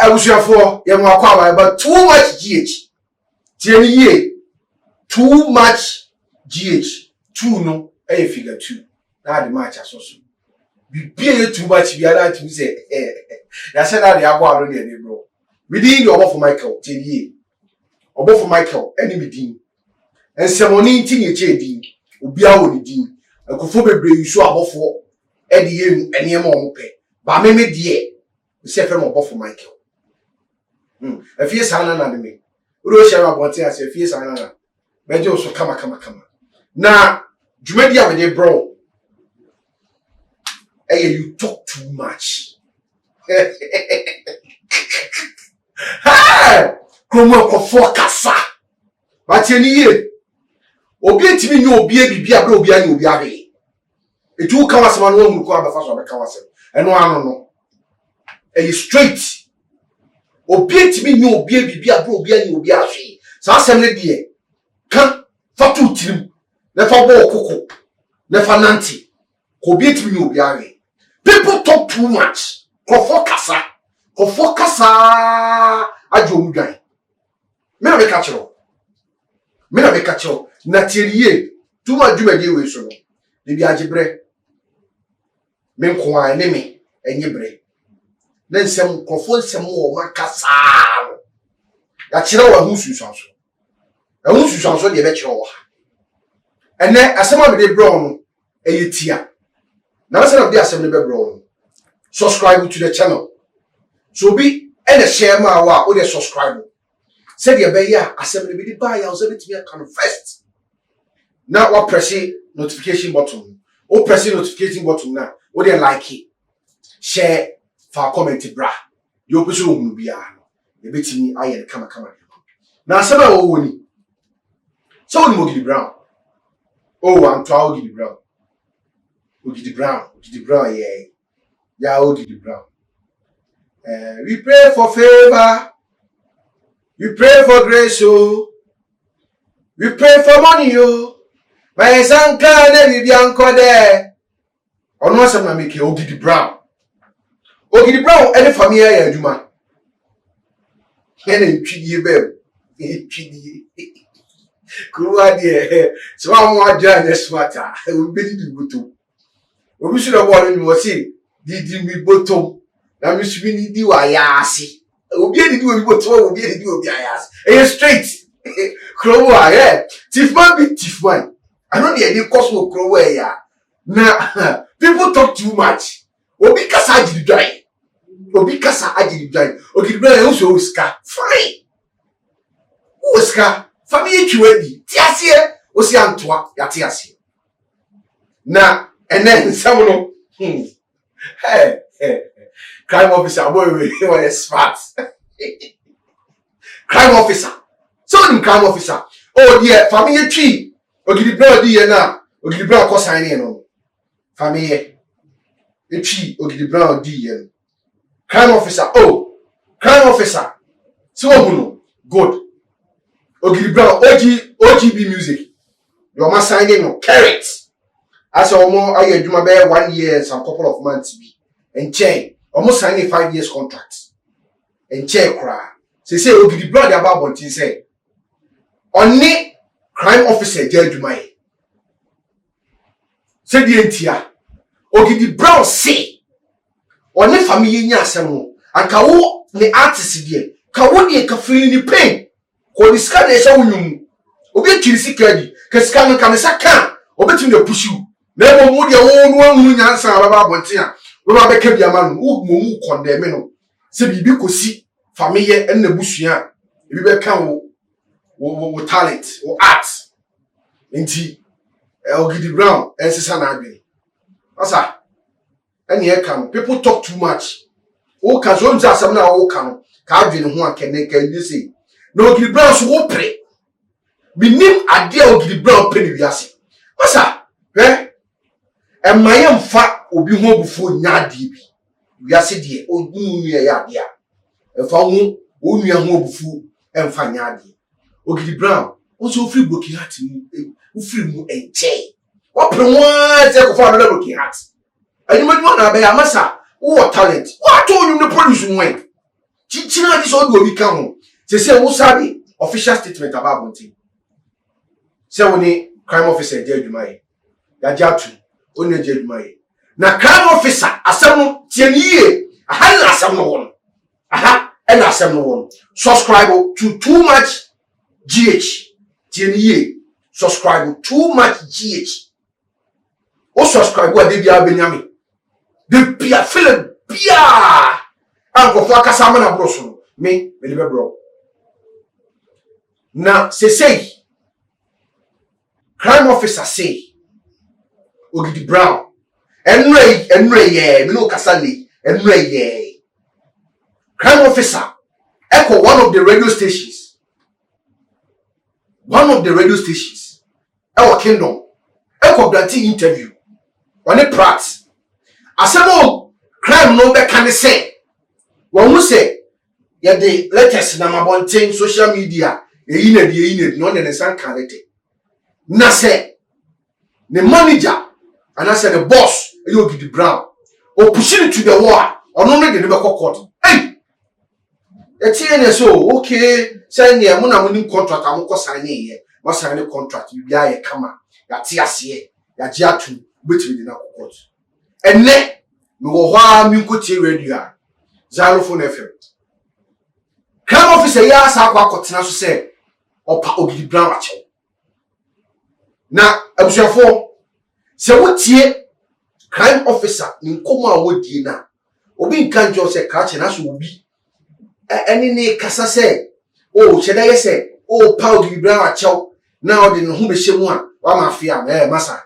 abusuafo ye mo akwa but too much GH. Tie ni ye. Too much GH. 2 no e figure 2. Na the match asoso. Bibie too much biara to say ya say na the agbo aro ne bro. We din the obo for Michael tie ni ye. Obo for Michael eni me din. Ensemoni nti nye che din. Obia wo ni din. Akofo bebre yusu abofo e de ye ene ma omo pe. Ba me die. We say fe mo obo for Michael. Afie sana na me. Uro share abonte ase afie sana na. Meje so kama. Na dwumadi a me bro. Hey, you talk too much. Hey! Kromo ko kasa. But ye ni ye. Obi etimi nyi obi bibi abra obi anyi obi abe. Etu ka wasema no mu ko abafa so abeka wasem. Eno ano no. Hey straight. Obi etimi nyi obi bibi abra obi anyi obi ahwe. Sa asem ne de ka fatu tirim. Na fa bo okoko. Na fa nanti. Ko obi etimi nyi obi abe. People talk too much. Kofo kasa ajo mudwan. Me na be ka chiro. Na tieriye tuma dwumadi we so no. De bi agebre. Me nko an ne me enyebre. Na nsem kofo nsem wo makasa no. Ya kire wa hu susuanso. Ehun susuanso de be kire wo ha. Ene asema be de bro no eyetia. Now instead of the assembly bro, subscribe to the channel. So be and share my wa or subscribe. Say the be ya assembly be the buy ya so let me can first. Now what press notification button. O press notification button now. O dey like it. Share for comment bra. You push on bia no. E betimi aye kama. Now say o woni. So woni mo Gidi Brown. Oh, I'm trying Gidi Brown. Gidi Brown, yeah. Gidi Brown. We pray for favor. We pray for grace, oh. We pray for money, oh. My son can be anchored there. On one side, make Gidi Brown. Gidi Brown, any family, yeah, you man. Any chidi, babe. Chidi. Kuwa dear. So I'm more journalist matter. I will be the good. Obi should have warned me say did me bottom na me should be di wa ya ase obi e di obi bottom obi e di obi ayas e straight krowo ah thief man be thief man I know dey cosmo krowo ya na people talk too much obi kasa agidi dwan Gidi Brown e so ska fine uska family twiwadi ti ase o si antoa ya ti ase na and then someone hey crime officer boy we was smart crime officer so the crime officer oh yeah family tree Gidi Brown di na Gidi Brown ko sign no family tree Gidi Brown di crime officer so no good Gidi Brown OGB music you ma sign no carrot as omo aye adwuma be 1 year and some couple of months bi enche almost sign a 5 years contract enche kra say Gidi Brown dey about bontin say oni crime officer je adwuma e say di entia Gidi Brown say oni family nya asem no anka wo ne artist die ka wo die ka feel ni pain ko di scan e sha wonum obi twiri sika di ka scan no ka ne saka obetimi dey push you na mo de wo anu nyansa baba bonte a we ba be ka biama no wo mu condemn no se bibi kosi family en na busua ebi be kan wo talent wo art nti Gidi Brown ensesa na adwen asa eni e kan people talk too much o ka zo nza asem na wo ka no ka adwen ho akene ka ni say no Gidi Brown so wo pre binim ade a Gidi Brown pe ni wiase asa emaye mfa obi ho obufu nyaade bi wiase de ogun nua ya de a efa ho onua ho obufu emfa nyaade Gidi Brown also free broken heart mu free mu enche what promote say go for another broken heart and you na be amasa who talent what told you the produce when Chichina this all will become. Say who sabi official statement about Bonti. Say when crime officer Jedumai. Yajatu, only Jedumai. Na crime officer, asem tieniye, aha na asem no one. Aha, and asem no one. Subscribe to Too Much GH. Tieniye, subscribe Too Much GH. O subscribe wa de bia benyame. De bia feel bia. Anko fo akasa ma na broso me libe bro. Na say crime officer say Ogidi Brown enre ye me no kasa le enre ye crime officer echo one of the radio stations our kingdom echo granting interview on a prat asemo crime no be can say when we say ya the latest na mabonten social media eyi na no ne san kanete na say the manager and I said the boss Ogidi Brown or pushing it to the wall or no make the never court. Hey, so okay, sign here, money contract, I'm going to sign here. Must sign a contract, you be a kama, ya TSA, ya Jiatu, which we did not court. And then, no harm you could see radio, Xylophone FM. Crime officer, yes, I got to say, or Ogidi Brown. Now, I was your phone. Se wotie crime officer nkomo a wodie na obi nka njo se ka che na so obi eni ne kasa se o cheda ye se o pa Ogidi Brown achew na odi no ho be hyemu a wa mafia masa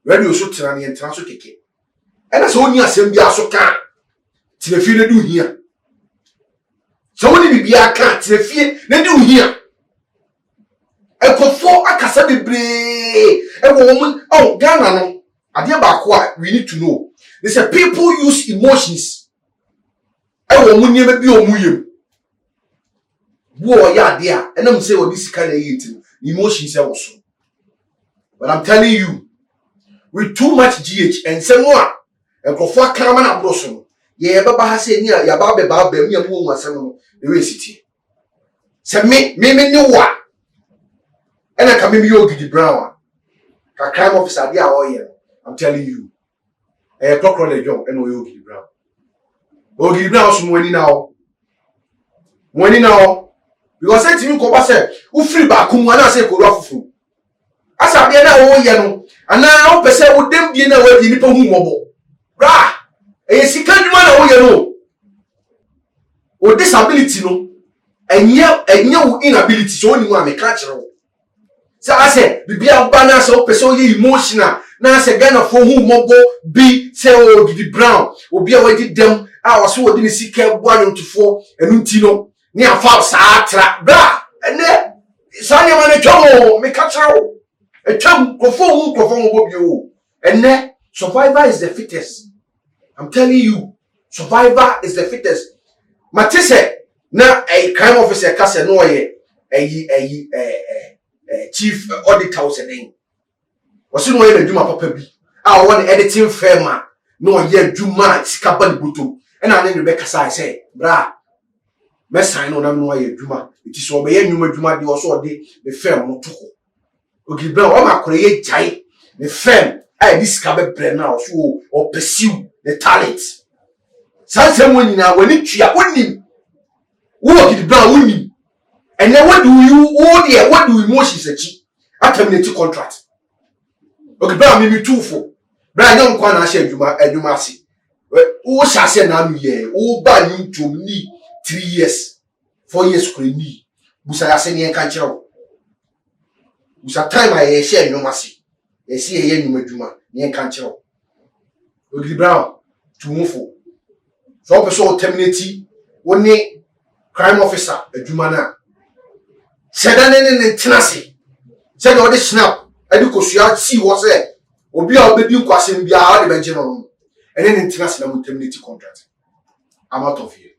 radio so tira ne entra so keke ena se oni asem bia so ka tirefie ne du hia se woni bibia ka tirefie ne du hia ekofo akasa bebre woman oh Ghana no ade ba ko a we need to know they say people use emotions woman nie be omuyem wo ya ade a enam say odi sika na yiti emotions e wo so but I'm telling you with Too Much GH and say mo a ekofo akama na bro so ye baba ha say ni ya ba be ba mi amu wo asem no e we siti say me ni wa and I come in Ogidi Brown. A crime officer, dear oil. I'm telling you. A clock on the job and Ogidi Brown. Ogidi Brown some money now. Money now. Because I think you said, who free back whom I say could offer food. As I did now, yellow, and now per se would them be in a way in the mobile. Rah! A second man, yellow. Or disability, no. And yet, inability, so only one may catch her. So I say, bibia bana so person ye emotional. Na say Ghana for who mobo be say Ogidi Brown. Obi a wedi dem a so wodi ni sika buanu ntufo enu ntino. Ni afa sa atra. Bra. Ene sanya mane twomo me kachero. E twam krofo mobo bi o. Ene survivor is the fittest. I'm telling you, survivor is the fittest. Matise na a crime officer ka say no ye chief auditor was saying was no yen adwuma papa bi a won editing firm no yen adwuma sika ba buto e na ne Rebecca say bra me sign no na no yen adwuma it is so be yen adwuma de so de the firm no to Ogidi Brown o ma kore ye jai the firm this sika be bre na so o pursue the talent sansem woni na wani tua onim wo Ogidi Brown onim. And then what do emotions achieve? I terminate contract. Okay, but I'm too for. But I don't want to share you see. Who shall say now year? Oh, by you to me 3 years, 4 years for me. Busa send you can't show. Busa time I share you mercy. I see a yen meduma, yen can't show. Ogidi Brown to move for. So person terminate one crime officer a jumana. Sedane tenase said all this snap edukosua see was there obi a obedi nkwasem bia all the benje no and then tenase na mutemnity contract. I'm out of here.